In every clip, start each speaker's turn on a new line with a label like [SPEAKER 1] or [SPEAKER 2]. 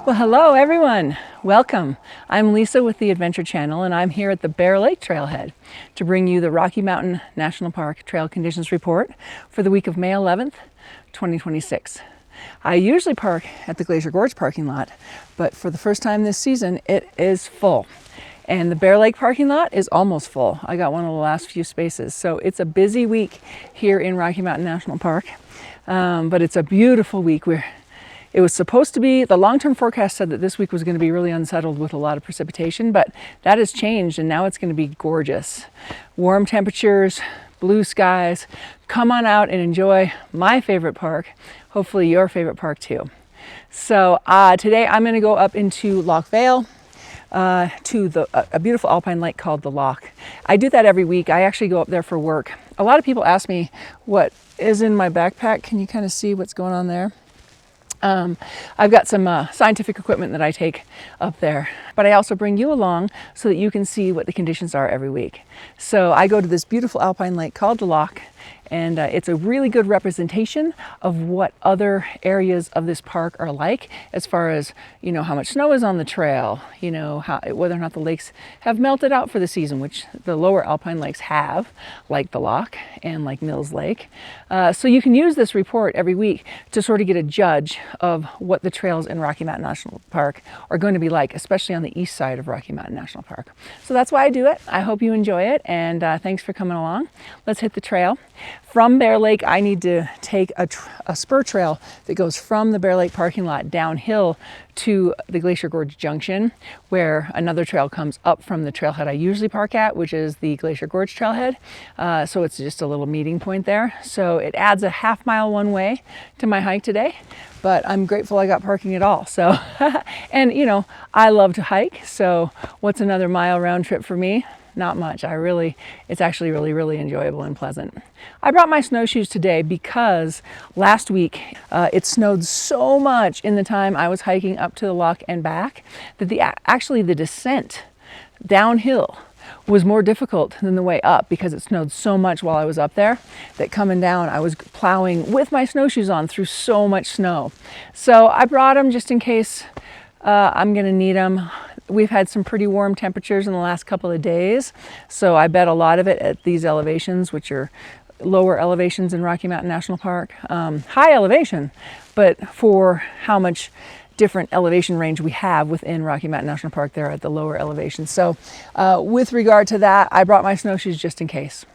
[SPEAKER 1] Well, hello everyone. Welcome. I'm Lisa with the Adventure Channel, and I'm here at the Bear Lake Trailhead to bring you the Rocky Mountain National Park Trail Conditions Report for the week of May 11th, 2026. I usually park at the Glacier Gorge parking lot, but for the first time this season, it is full. And the Bear Lake parking lot is almost full. I got one of the last few spaces. So it's a busy week here in Rocky Mountain National Park, but it's a beautiful week. It was supposed to be, the long-term forecast said that this week was going to be really unsettled with a lot of precipitation, but that has changed and now it's going to be gorgeous. Warm temperatures, blue skies. Come on out and enjoy my favorite park, hopefully your favorite park too. So today I'm going to go up into Loch Vale to a beautiful alpine lake called the Loch. I do that every week. I actually go up there for work. A lot of people ask me what is in my backpack. Can you kind of see what's going on there? I've got some scientific equipment that I take up there, but I also bring you along so that you can see what the conditions are every week. So I go to this beautiful alpine lake called the Loch, and it's a really good representation of what other areas of this park are like, as far as, you know, how much snow is on the trail, you know, whether or not the lakes have melted out for the season, which the lower alpine lakes have, like the Loch and like Mills Lake. So you can use this report every week to sort of get a judge of what the trails in Rocky Mountain National Park are going to be like, especially on the east side of Rocky Mountain National Park. So that's why I do it. I hope you enjoy it, and thanks for coming along. Let's hit the trail. From Bear Lake, I need to take a spur trail that goes from the Bear Lake parking lot downhill to the Glacier Gorge Junction, where another trail comes up from the trailhead I usually park at, which is the Glacier Gorge Trailhead. So it's just a little meeting point there. So it adds a half mile one way to my hike today, but I'm grateful I got parking at all. So, and you know, I love to hike. So what's another mile round trip for me? Not much. It's actually really enjoyable and pleasant. I brought my snowshoes today because last week it snowed so much in the time I was hiking up to the Loch and back that actually the descent downhill was more difficult than the way up, because it snowed so much while I was up there that coming down I was plowing with my snowshoes on through so much snow. So I brought them just in case I'm going to need them. We've had some pretty warm temperatures in the last couple of days, so I bet a lot of it at these elevations, which are lower elevations in Rocky Mountain National Park. High elevation, but for how much different elevation range we have within Rocky Mountain National Park, they're at the lower elevation. So with regard to that, I brought my snowshoes just in case.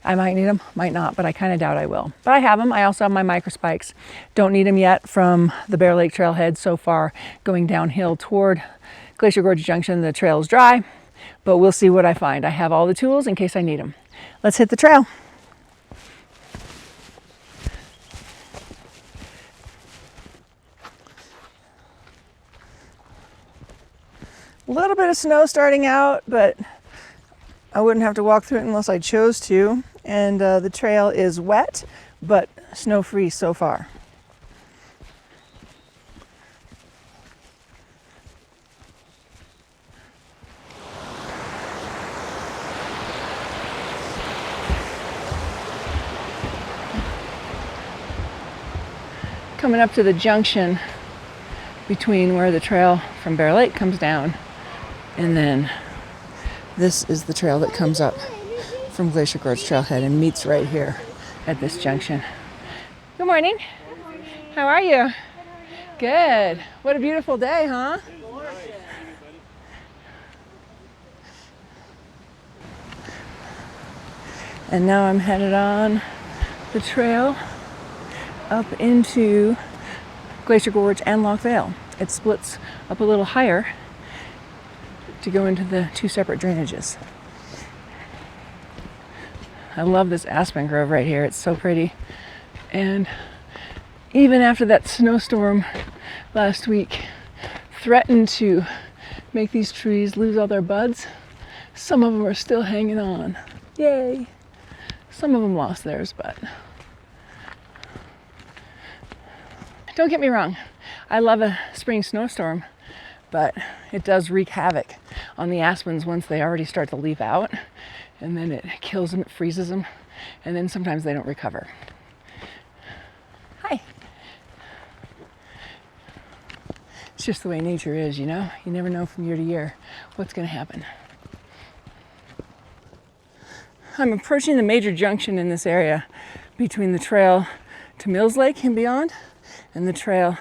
[SPEAKER 1] I might need them, might not, but I kind of doubt I will. But I have them. I also have my microspikes. Don't need them yet from the Bear Lake Trailhead so far. Going downhill toward Glacier Gorge Junction, the trail is dry, but we'll see what I find. I have all the tools in case I need them. Let's hit the trail. A little bit of snow starting out, but I wouldn't have to walk through it unless I chose to. And the trail is wet, but snow-free so far. Coming up to the junction between where the trail from Bear Lake comes down, and then this is the trail that comes up from Glacier Gorge Trailhead and meets right here at this junction. Good morning. How are you? Good. What a beautiful day, huh? And now I'm headed on the trail up into Glacier Gorge and Loch Vale. It splits up a little higher to go into the two separate drainages. I love this aspen grove right here. It's so pretty. And even after that snowstorm last week threatened to make these trees lose all their buds, some of them are still hanging on. Yay! Some of them lost theirs, but don't get me wrong, I love a spring snowstorm, but it does wreak havoc on the aspens once they already start to leaf out, and then it kills them, it freezes them, and then sometimes they don't recover. Hi. It's just the way nature is, you know? You never know from year to year what's going to happen. I'm approaching the major junction in this area between the trail to Mills Lake and beyond and the trail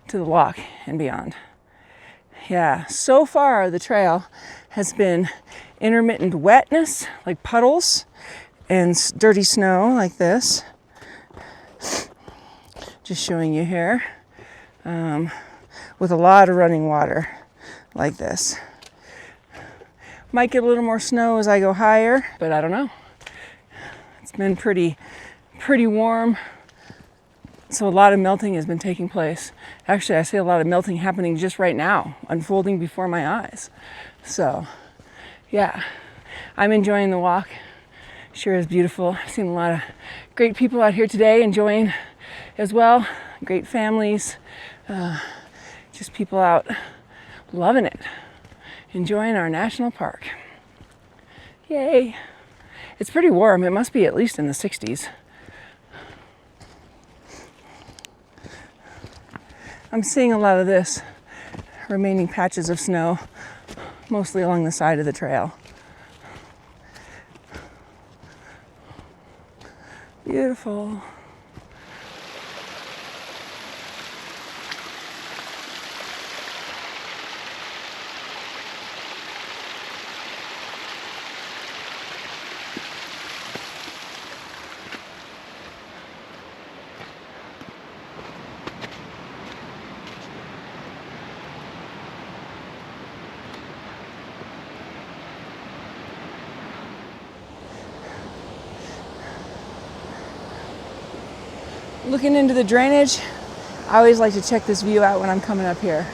[SPEAKER 1] to the loch and beyond. Yeah, so far the trail has been intermittent wetness, like puddles, and dirty snow like this. Just showing you here. With a lot of running water like this. Might get a little more snow as I go higher, but I don't know. It's been pretty warm, so a lot of melting has been taking place. Actually, I see a lot of melting happening just right now, unfolding before my eyes. So, yeah, I'm enjoying the walk. Sure is beautiful. I've seen a lot of great people out here today enjoying as well. Great families. Just people out loving it, enjoying our national park. Yay. It's pretty warm. It must be at least in the 60s. I'm seeing a lot of this remaining patches of snow, mostly along the side of the trail. Beautiful. Looking into the drainage, I always like to check this view out when I'm coming up here.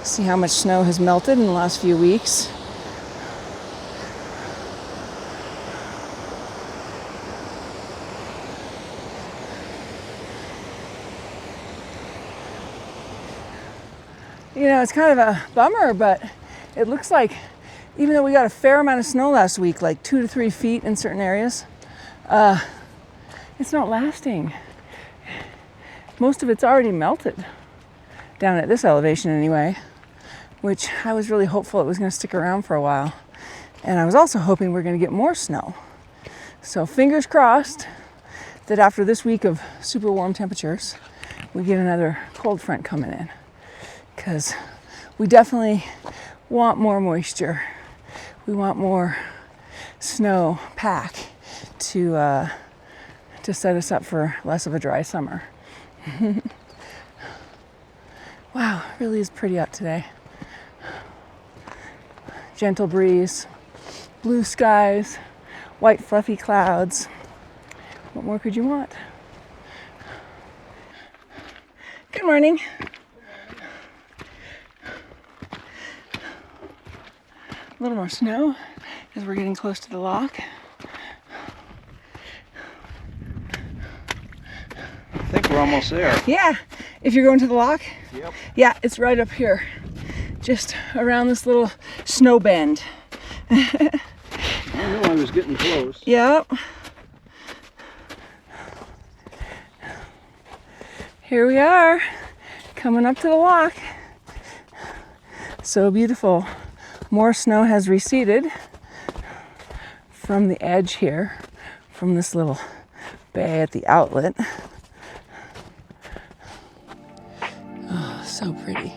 [SPEAKER 1] See how much snow has melted in the last few weeks. You know, it's kind of a bummer, but it looks like even though we got a fair amount of snow last week, like 2 to 3 feet in certain areas, it's not lasting. Most of it's already melted, down at this elevation anyway, which I was really hopeful it was going to stick around for a while. And I was also hoping we're going to get more snow. So fingers crossed that after this week of super warm temperatures, we get another cold front coming in. Because we definitely want more moisture. We want more snow pack to set us up for less of a dry summer. Wow, it really is pretty out today. Gentle breeze, blue skies, white fluffy clouds. What more could you want? Good morning. A little more snow as we're getting close to the loch.
[SPEAKER 2] I think we're almost there.
[SPEAKER 1] Yeah, if you're going to the loch?
[SPEAKER 2] Yep.
[SPEAKER 1] Yeah, it's right up here, just around this little snow bend.
[SPEAKER 2] I knew I was getting close.
[SPEAKER 1] Yep. Here we are, coming up to the loch. So beautiful. More snow has receded from the edge here, from this little bay at the outlet. Oh, so pretty.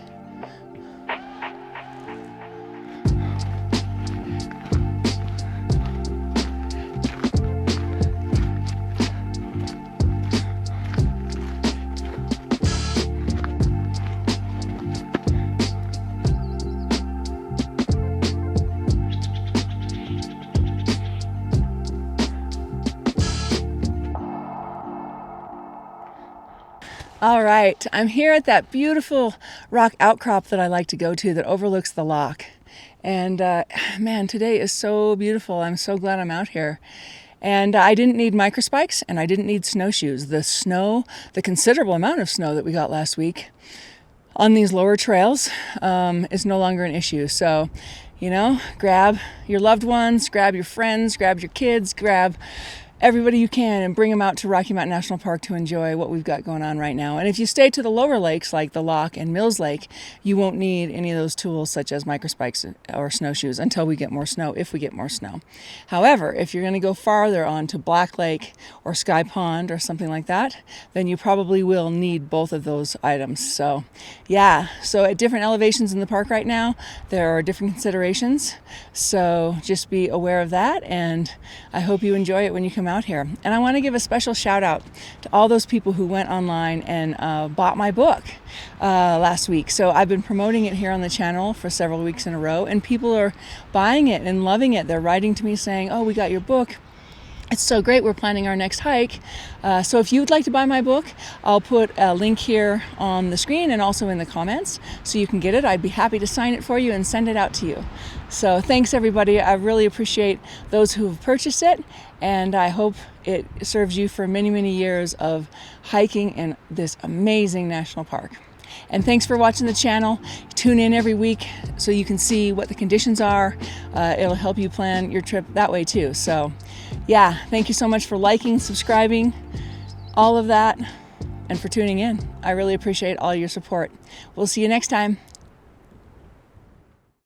[SPEAKER 1] All right, I'm here at that beautiful rock outcrop that I like to go to that overlooks the loch. And man, today is so beautiful. I'm so glad I'm out here. And I didn't need microspikes and I didn't need snowshoes. The snow, the considerable amount of snow that we got last week on these lower trails is no longer an issue. So, you know, grab your loved ones, grab your friends, grab your kids, grab everybody you can and bring them out to Rocky Mountain National Park to enjoy what we've got going on right now. And if you stay to the lower lakes like the Loch and Mills Lake, you won't need any of those tools such as microspikes or snowshoes until we get more snow, if we get more snow. However, if you're going to go farther on to Black Lake or Sky Pond or something like that, then you probably will need both of those items. So yeah, so at different elevations in the park right now, there are different considerations. So just be aware of that, and I hope you enjoy it when you come out here. And I want to give a special shout out to all those people who went online and bought my book last week. So I've been promoting it here on the channel for several weeks in a row, and people are buying it and loving it. They're writing to me saying, oh, we got your book. It's so great. We're planning our next hike. So if you'd like to buy my book, I'll put a link here on the screen and also in the comments so you can get it. I'd be happy to sign it for you and send it out to you. So thanks, everybody. I really appreciate those who have purchased it, and I hope it serves you for many, many years of hiking in this amazing national park. And thanks for watching the channel. Tune in every week so you can see what the conditions are. It'll help you plan your trip that way too. So yeah, thank you so much for liking, subscribing, all of that, and for tuning in. I really appreciate all your support. We'll see you next time.